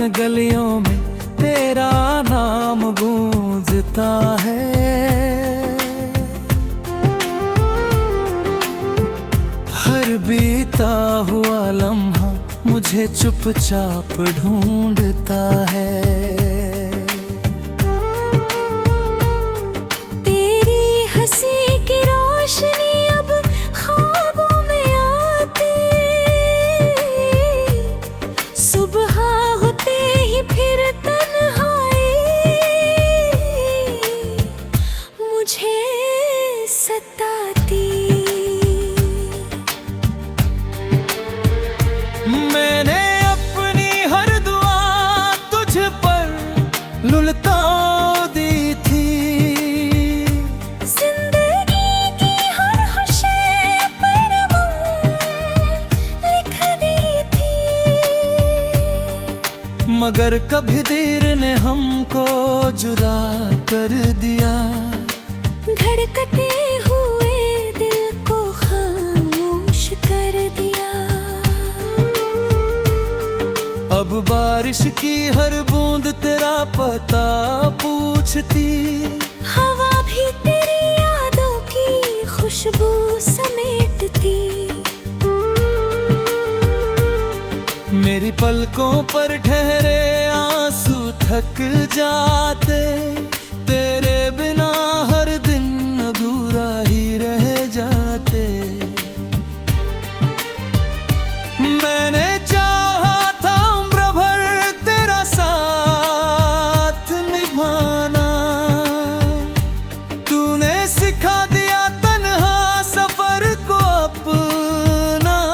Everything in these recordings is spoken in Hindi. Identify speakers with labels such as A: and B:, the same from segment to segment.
A: गलियों में तेरा नाम गूंजता है। हर बीता हुआ लम्हा मुझे चुपचाप ढूंढता है।
B: तेरी हंसी की रोशनी अब ख्वाबों में आती, सुबह होते ही फिर तन्हाई मुझे सताती।
A: मैंने अपनी हर दुआ तुझ पर लुलता दी थी,
B: जिंदगी की हर खुशी पर लिख दी थी।
A: मगर कभी देर ने हमको जुदा कर दिया।
B: धड़कते हुए दिल को खामोश कर दिया।
A: अब बारिश की हर बूंद तेरा पता पूछती,
B: हवा भी तेरी यादों की खुशबू समेटती।
A: मेरी पलकों पर ठहरे आंसू थक जाते, तेरे बिना हर दिन अधूरा ही रह जाते। मैंने चाहा था उम्र भर तेरा साथ निभाना, तूने सिखा दिया तन्हा सफर को अपनाना।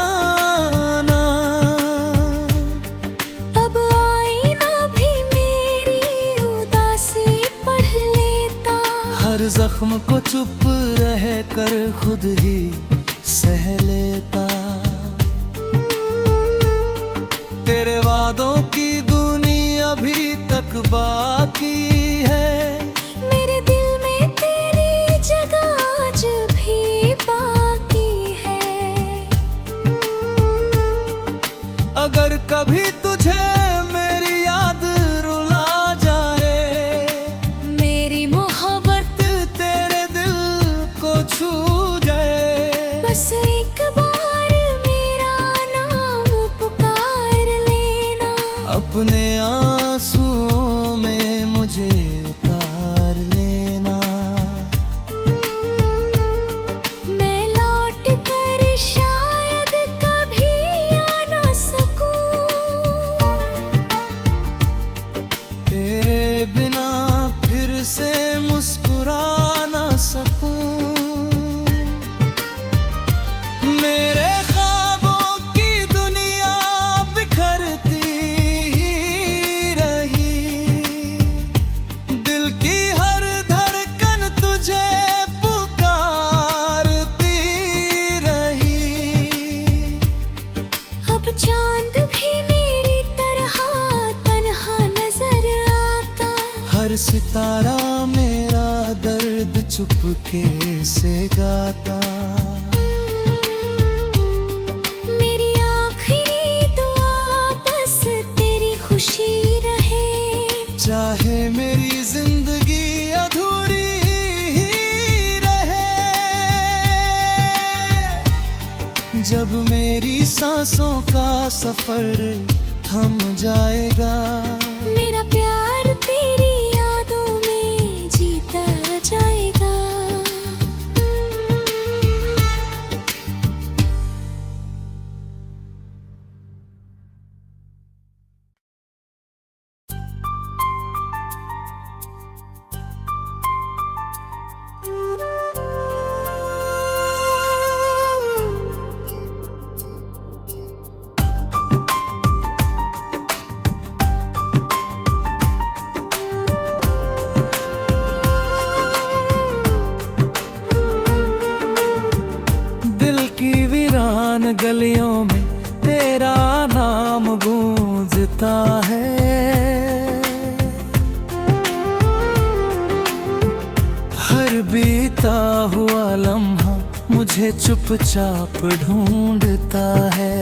B: अब आईना भी मेरी उदासी पढ़ लेता,
A: हर जख्म को चुप रह कर खुद ही सह लेता। तेरे वादों की दुनिया अभी तक बाकी है,
B: मेरे दिल में तेरी जगह आज भी बाकी है।
A: अगर कभी तुझे मेरी याद रुला जाए,
B: मेरी मोहब्बत
A: तेरे दिल को छू जाए,
B: बस एक बार मेरा नाम पुकार लेना।
A: अपने आंसुओं में मुझे उतार लेना।
B: मैं लौट कर शायद कभी आ ना सकूं,
A: तेरे बिना फिर से मुस्कुरा ना सकूं। मेरे ख्वाबों की दुनिया बिखरती ही रही, दिल की हर धड़कन तुझे पुकारती रही।
B: अब चांद भी मेरी तरह तन्हा नजर आता,
A: हर सितारा मेरा दर्द चुपके से गाता।
B: मेरी आखिरी दुआ बस तेरी खुशी रहे।
A: चाहे मेरी जिंदगी अधूरी ही रहे, जब मेरी सांसों का सफर थम जाएगा।
B: मेरा प्यार तेरी यादों में जीता जाएगा।
A: गलियों में तेरा नाम गूंजता है। हर बीता हुआ लम्हा मुझे चुपचाप ढूंढता है।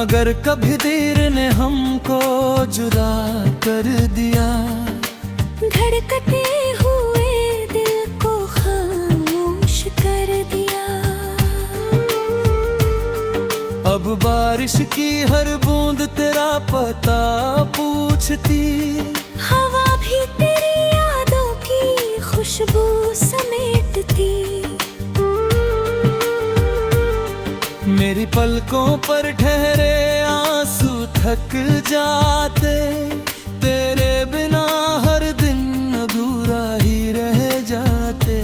A: मगर कभी देर ने हमको जुदा कर दिया।
B: धड़कते हुए दिल को खामोश कर दिया।
A: अब बारिश की हर बूंद तेरा पता पूछती।
B: हवा भी तेरी यादों की खुशबू समेटती।
A: मेरी पलकों पर ठहरे आंसू थक जाते। तेरे बिना हर दिन अधूरा ही रह जाते।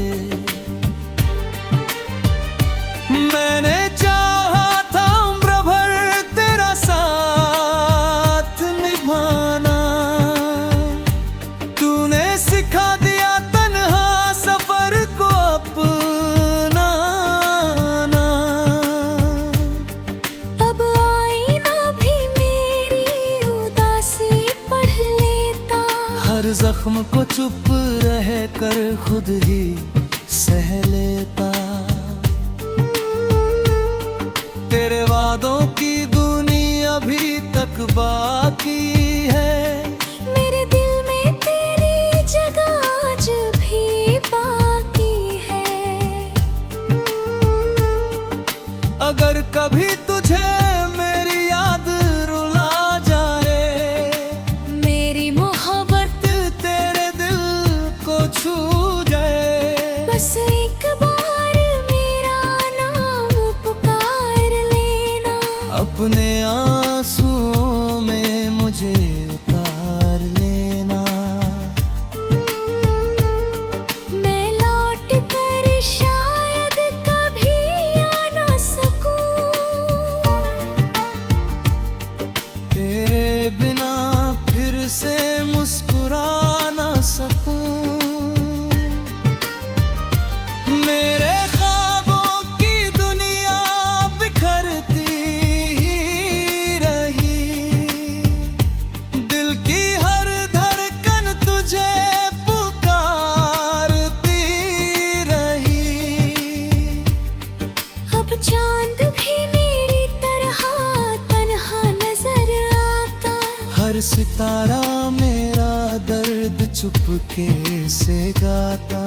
A: मैंने चाहा था उम्र भर तेरा साथ निभाना। तूने सिखा दिया तन्हा सफर को अपनाना।
B: अब आईना भी मेरी उदासी पढ़ लेता।
A: हर जख्म को चुप रह कर खुद ही सह लेता। तेरे वादों की दुनिया अभी तक बाकी है।
B: मेरे दिल में तेरी जगह आज भी बाकी है।
A: अगर कभी तुझे मेरी याद रुला जाए।
B: मेरी मोहब्बत
A: तेरे दिल को छू जाए।
B: बस एक बार मेरा नाम पुकार लेना।
A: अपने आंसुओं में मुझे उतार लेना।
B: मैं लौट कर शायद कभी आ ना सकूं।
A: तेरे बिना फिर से मुस्कुरा ना सकूं। मेरे ख्वाबों की दुनिया बिखरती ही रही। दिल की हर धड़कन तुझे पुकारती रही।
B: अब चांद भी मेरी तरह तन्हा नजर आता।
A: हर सितारा मेरा दर्द चुपके से गाता।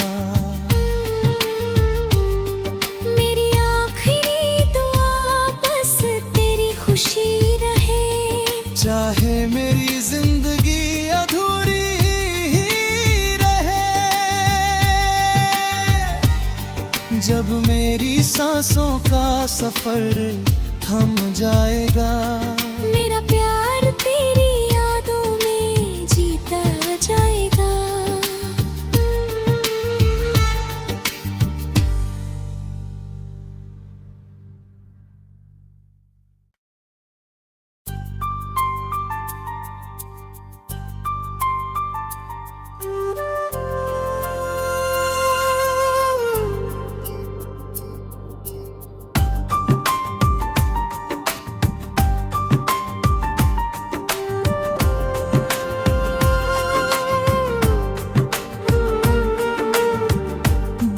B: मेरी आखिरी दुआ बस तेरी खुशी रहे।
A: चाहे मेरी जिंदगी अधूरी ही रहे। जब मेरी सांसों का सफर थम जाएगा।
B: मेरा प्यार तेरी यादों में जीता जाएगा।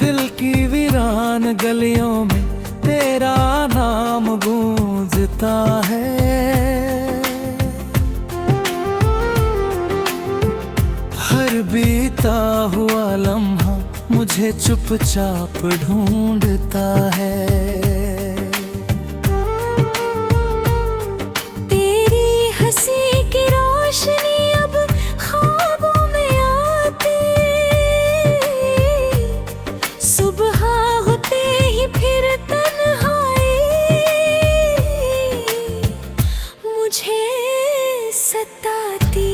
A: दिल की वीरान गलियों में तेरा नाम गूंजता है। हर बीता हुआ लम्हा मुझे चुपचाप ढूंढता है।
B: तेरी हंसी की रोशनी अब ख्वाबों में आती। सुबह होते ही फिर तन्हाई मुझे सताती।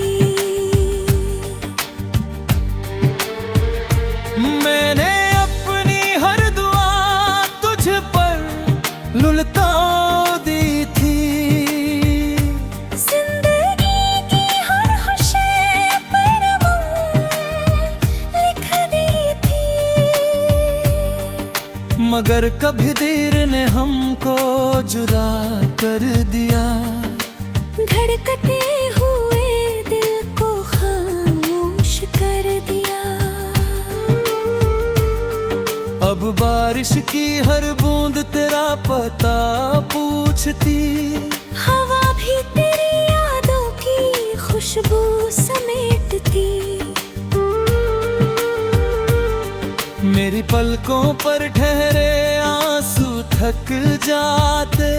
A: मैंने अपनी हर दुआ तुझ पर लुलता दी थी।
B: जिंदगी की हर खुशी पर लिख दी थी।
A: मगर कभी देर ने हमको जुदा कर दिया।
B: धड़कते हुए दिल को खामोश कर दिया।
A: अब बारिश की हर बूंद तेरा पता पूछती।
B: हवा भी तेरी यादों की खुशबू समेटती।
A: मेरी पलकों पर ठहरे आंसू थक जाते,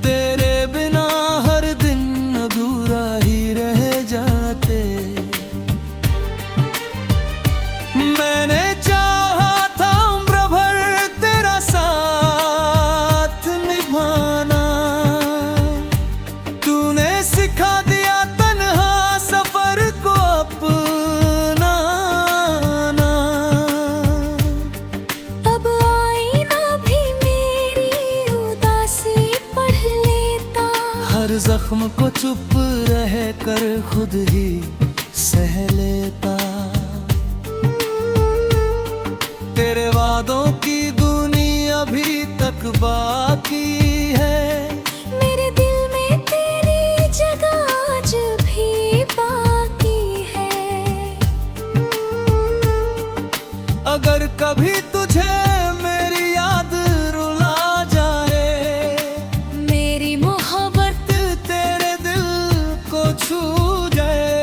A: तेरे बिना हर दिन अधूरा ही रह जाते। मैंने चाहा था उम्र भर तेरा साथ निभाना, तूने सिखा दिया तन्हा सफर को अपनाना।
B: अब आईना भी मेरी उदासी पढ़ लेता,
A: हर जख्म को चुप रह कर खुद ही सह लेता। तेरे वादों की दुनिया अभी तक बाकी है,
B: मेरे दिल में तेरी जगह आज भी बाकी है।
A: अगर कभी तुझे मेरी याद रुला जाए,
B: मेरी मोहब्बत
A: तेरे दिल को छू जाए,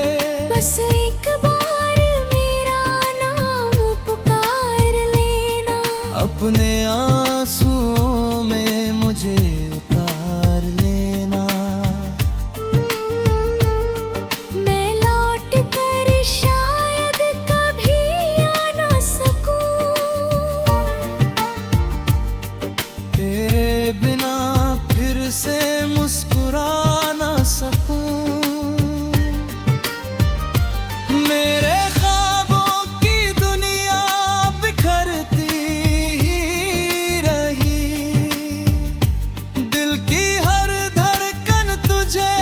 B: बस एक बार मेरा नाम पुकार लेना।
A: अपने आंसुओं में मुझे उतार लेना।
B: मैं लौट कर शायद कभी आ ना सकूं,
A: तेरे बिना फिर से मुस्कुरा ना सकूं। मेरे ख्वाबों की दुनिया बिखरती ही रही, दिल की हर धड़कन तुझे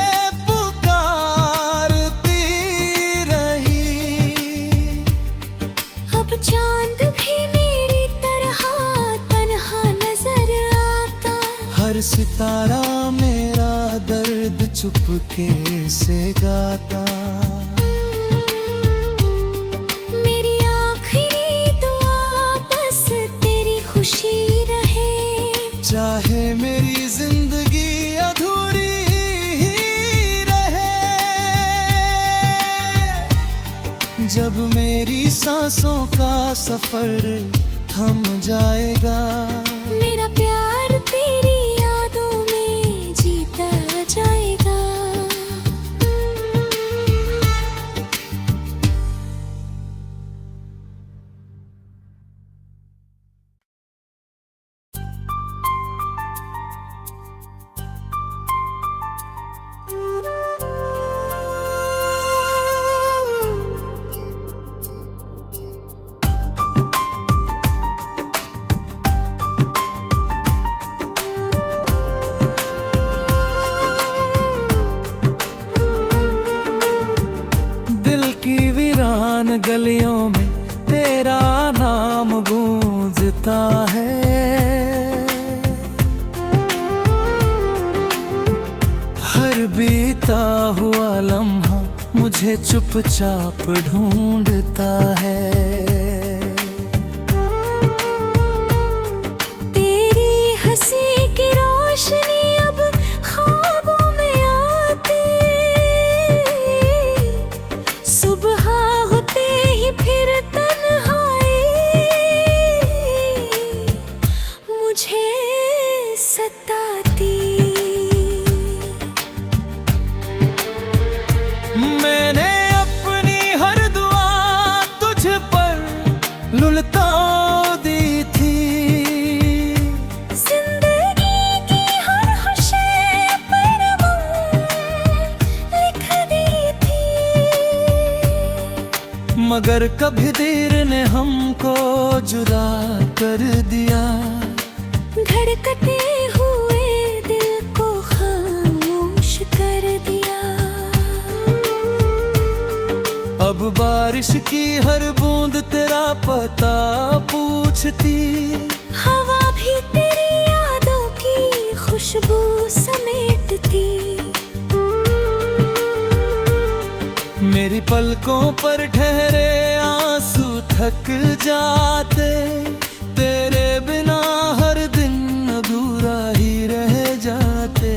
A: पुकारती रही।
B: अब चांद भी मेरी तरह तन्हा नजर आता,
A: हर सितारा मेरा दर्द चुपके से गाता।
B: मेरी आखिरी दुआ बस तेरी खुशी रहे,
A: चाहे मेरी जिंदगी अधूरी ही रहे। जब मेरी सांसों का सफर थम जाएगा,
B: मेरा प्यार तेरी यादों में जीता जाएगा।
A: दिल की वीरान गलियों में तेरा नाम गूंजता है। हर बीता हुआ लम्हा मुझे चुपचाप ढूंढता है।
B: तेरी हंसी की रोशनी अब ख्वाबों में आती, सुबह होते ही फिर तन्हाई मुझे सताती।
A: मैंने अपनी हर दुआ तुझ पर लुलता दी थी,
B: जिंदगी की हर खुशी पर लिख दी थी।
A: मगर कभी देर ने हमको जुदा कर दिया,
B: धड़कते हुए दिल को खामोश कर दिया।
A: अब बारिश की हर बूंद तेरा पता पूछती,
B: हवा भी तेरी यादों की खुशबू समेटती।
A: मेरी पलकों पर ठहरे आंसू थक जाते, तेरे बिना हर दिन अधूरा ही रह जाते।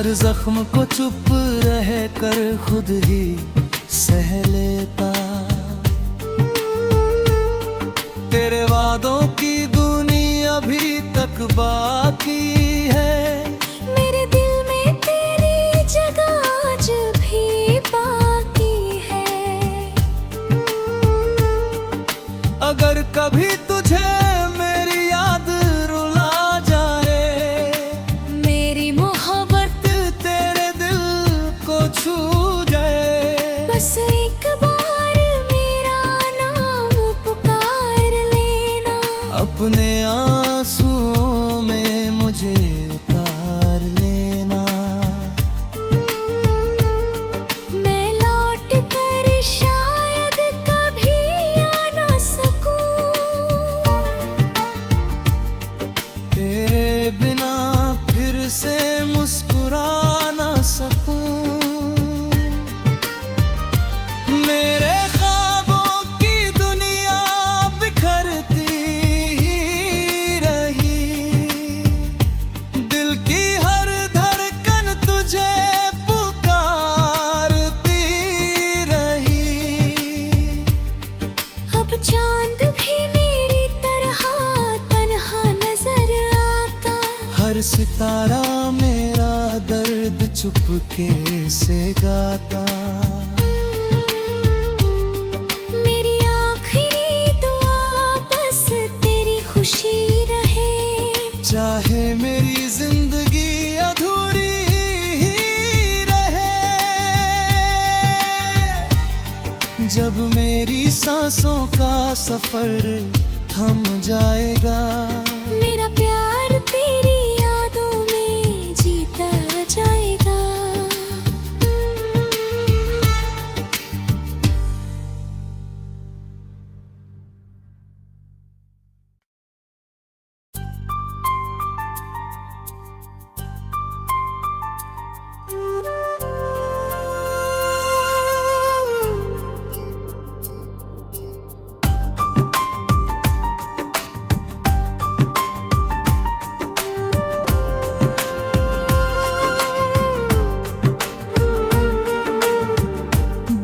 A: हर जख्म को चुप रह कर खुद ही सह लेता। तेरे वादों की दुनिया अभी तक बाकी है,
B: मेरे दिल में तेरी जगह आज भी बाकी है।
A: अगर कभी तुझे मेरी याद रुला जाए,
B: मेरी मोहब्बत
A: तेरे दिल को छू जाए,
B: बस एक बार मेरा नाम पुकार लेना।
A: अपने आंसुओं में मुझे उतार लेना।
B: मैं लौट कर शायद कभी आ ना सकूं,
A: तेरे बिना फिर से मुस्कुरा ना सकूं। मेरे ख्वाबों की दुनिया बिखरती ही रही, दिल की हर धड़कन तुझे पुकारती रही।
B: अब चांद भी मेरी तरह तन्हा नजर आता।
A: हर सितारा मेरा दर्द चुपके से गाता।
B: मेरी आखिरी दुआ बस तेरी खुशी रहे,
A: चाहे मेरी जिंदगी अधूरी ही रहे। जब मेरी सांसों का सफर थम जाएगा,
B: मेरा प्यार तेरी यादों में जीता जाएगा।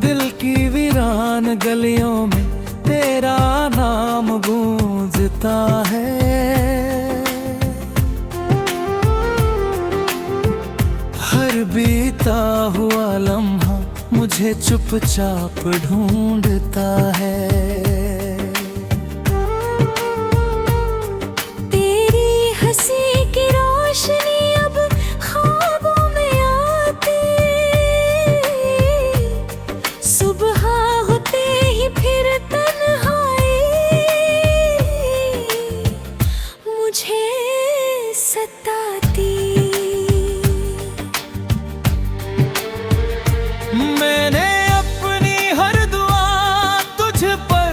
A: दिल की वीरान गलियों में तेरा नाम गूंजता है। हर बीता हुआ लम्हा मुझे चुपचाप ढूंढता है।
B: तेरी हंसी की रोशनी अब ख्वाबों में आती, सुबह होते ही फिर तन्हाई मुझे सताती।
A: मैंने अपनी हर दुआ तुझ पर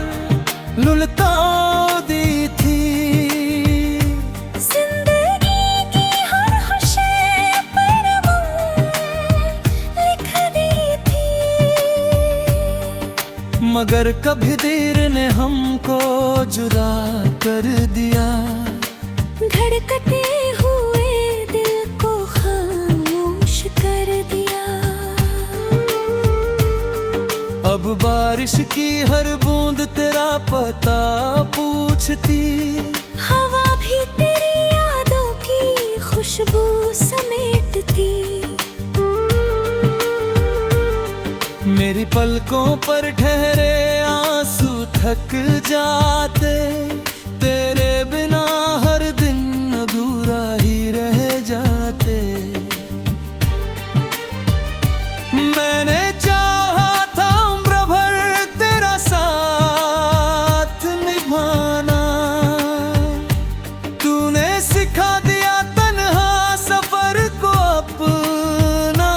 A: लुलता दी थी,
B: जिंदगी की हर खुशी पर लिख दी थी।
A: मगर कभी देर ने हमको जुदा कर दिया।
B: धड़कते हुए दिल को खामोश कर दिया।
A: अब बारिश की हर बूंद तेरा पता पूछती,
B: हवा भी तेरी यादों की खुशबू समेटती।
A: मेरी पलकों पर ठहरे आंसू थक जाते, तेरे बिना हर दिन अधूरा ही रह जाते। मैंने चाहा था उम्र भर तेरा साथ निभाना, तूने सिखा दिया तन्हा सफर को अपनाना।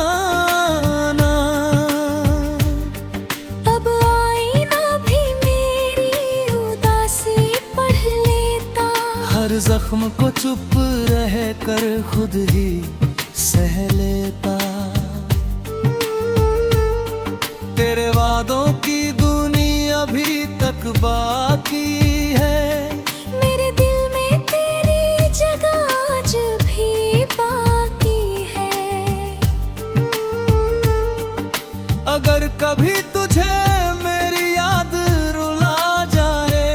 B: अब आईना भी मेरी उदासी पढ़ लेता।
A: हर जख्म को चुप रह कर खुद ही सह लेता। तेरे वादों की दुनिया अभी तक बाकी है,
B: मेरे दिल में तेरी जगह आज भी बाकी है।
A: कभी तुझे मेरी याद रुला जाए,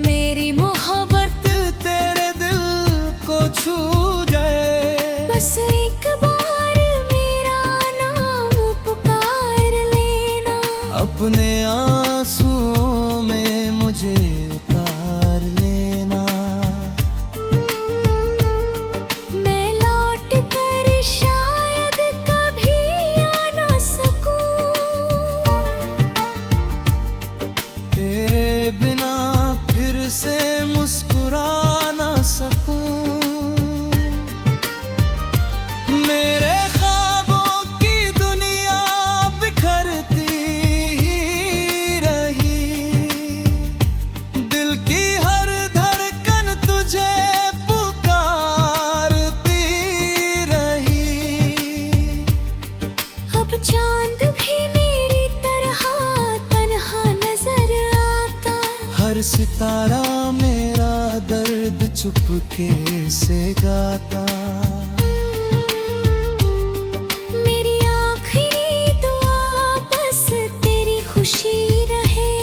B: मेरी मोहब्बत
A: तेरे दिल को छू जाए,
B: बस एक बार मेरा नाम पुकार लेना,
A: अपने आंसुओं में मुझे उतार लेना।
B: मैं लौट कर शायद कभी आ ना सकूं,
A: तेरे बिना फिर से मुस्कुरा ना सकूं। मेरे ख्वाबों की दुनिया बिखरती ही रही, दिल की हर धड़कन तुझे पुकारती रही।
B: अब चांद भी मेरी तरह तन्हा नजर आता,
A: हर सितारा मेरा दर्द चुपके से गाता।
B: मेरी आखिरी दुआ बस तेरी खुशी रहे,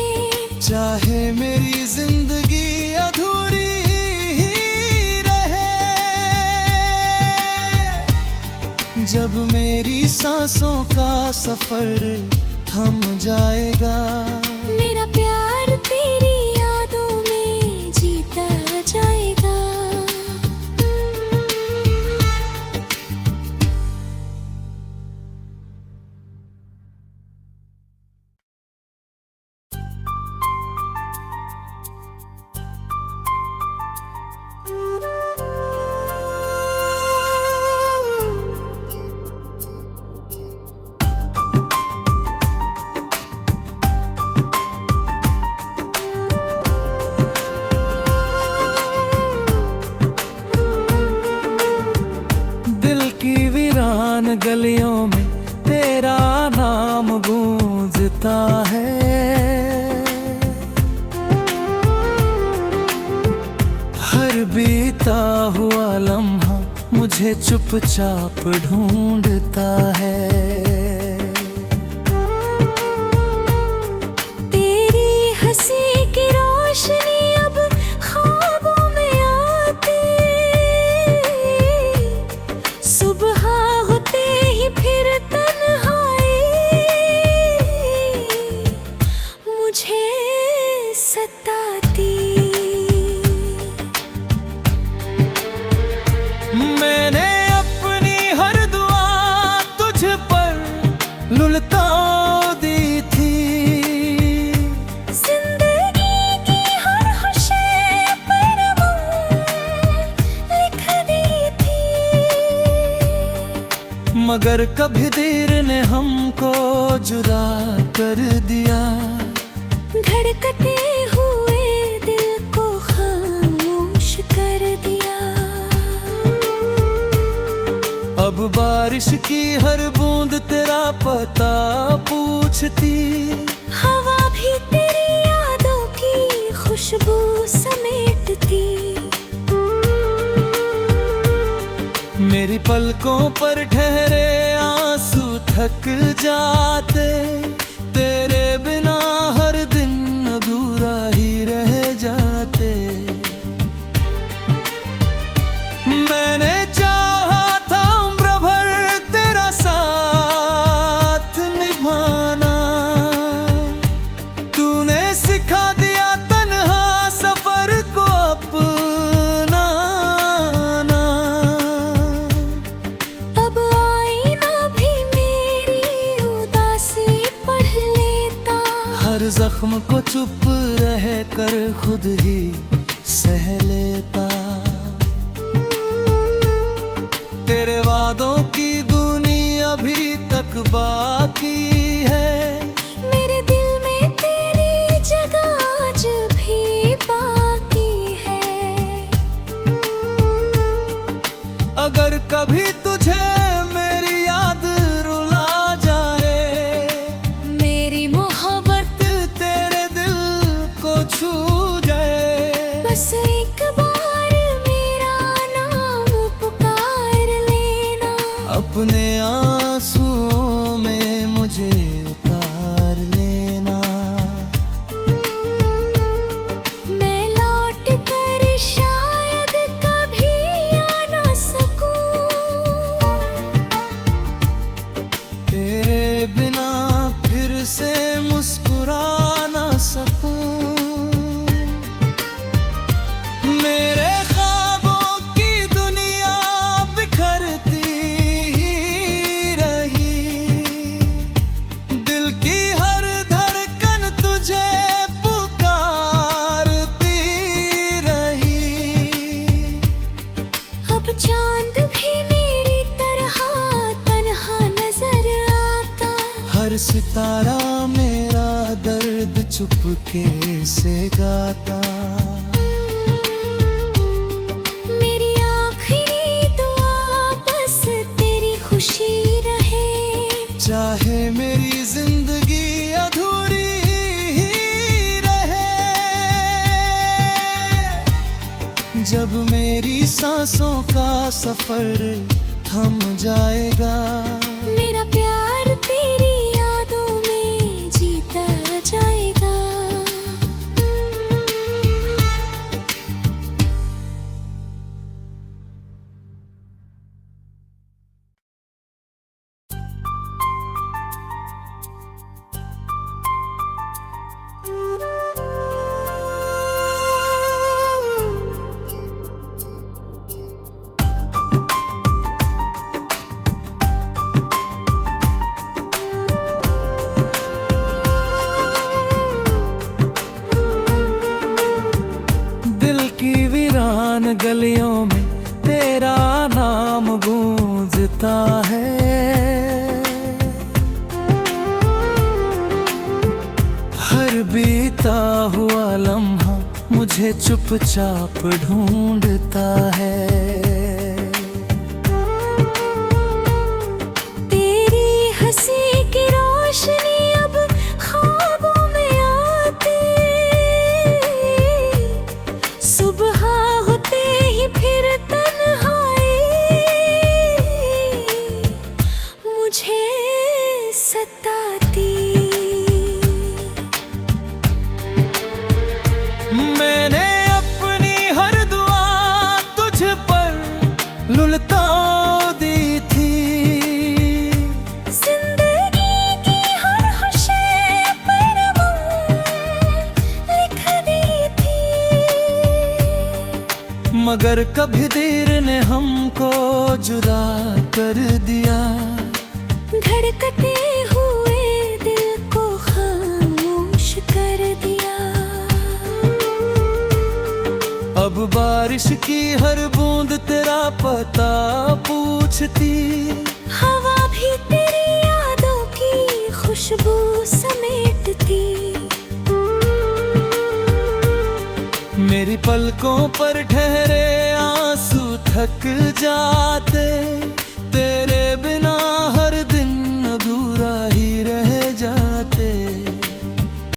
A: चाहे मेरी जिंदगी अधूरी ही रहे, जब मेरी सांसों का सफर थम जाएगा,
B: मेरा प्यार तेरी यादों में जीता जाएगा।
A: दिल की वीरान गलियों में तेरा नाम गूंजता है, हर बीता हुआ लम्हा मुझे चुपचाप ढूंढता है।
B: तेरी हंसी की रोशनी अब ख्वाबों में आती, सुबह होते ही फिर तन्हाई मुझे सताती।
A: मैंने अपनी हर दुआ तुझ पर लुलता दी थी,
B: जिंदगी की हर खुशी पर लिख दी थी,
A: मगर कभी देर ने हमको जुदा कर दिया,
B: धड़कते हुए दिल को खामोश कर दिया।
A: अब बारिश की हर बूंद तेरा पता पूछती,
B: हवा भी तेरी यादों की खुशबू समेटती,
A: मेरी पलकों पर ठहरे आंसू थक जाते, तेरे बिना हर दिन अधूरा ही रह जाते। मैंने चाहा था उम्र भर तेरा साथ निभाना, तूने सिखा दिया तन्हा सफर को अपनाना।
B: अब आईना भी मेरी उदासी पढ़ लेता,
A: हर जख्म को चुप रह कर खुद ही सह लेता, तेरे वादों की दुनिया अभी तक बाकी है,
B: मेरे दिल में तेरी जगह आज भी बाकी है।
A: अगर कभी तुझे मेरी याद रुला जाए,
B: मेरी मोहब्बत
A: तेरे दिल को छू जाए,
B: बस एक बार मेरा नाम पुकार लेना,
A: अपने आंसुओं में मुझे उतार हर सितारा मेरा दर्द चुपके से गाता।
B: मेरी आखिरी दुआ बस तेरी खुशी रहे,
A: चाहे मेरी जिंदगी अधूरी ही रहे। जब मेरी सांसों का सफर थम जाएगा,
B: मेरा प्यार तेरी यादों में जीता जाएगा।
A: गलियों में तेरा नाम गूंजता है। हर बीता हुआ लम्हा मुझे चुपचाप ढूंढता है।
B: तेरी हंसी की रोशनी अब ख्वाबों में आती, सुबह फिर तन्हाई मुझे सताती।
A: मैंने अपनी हर दुआ तुझ पर लुलता दी थी,
B: जिंदगी की हर खुशी पर लिख दी थी।
A: मगर कभी देर ने हमको जुदा कर दिया,
B: धड़कते हुए दिल को खामोश कर दिया।
A: अब बारिश की हर बूंद तेरा पता पूछती,
B: हवा भी तेरी यादों की खुशबू समेटती।
A: मेरी पलकों पर ठहरे आंसू थक जाते,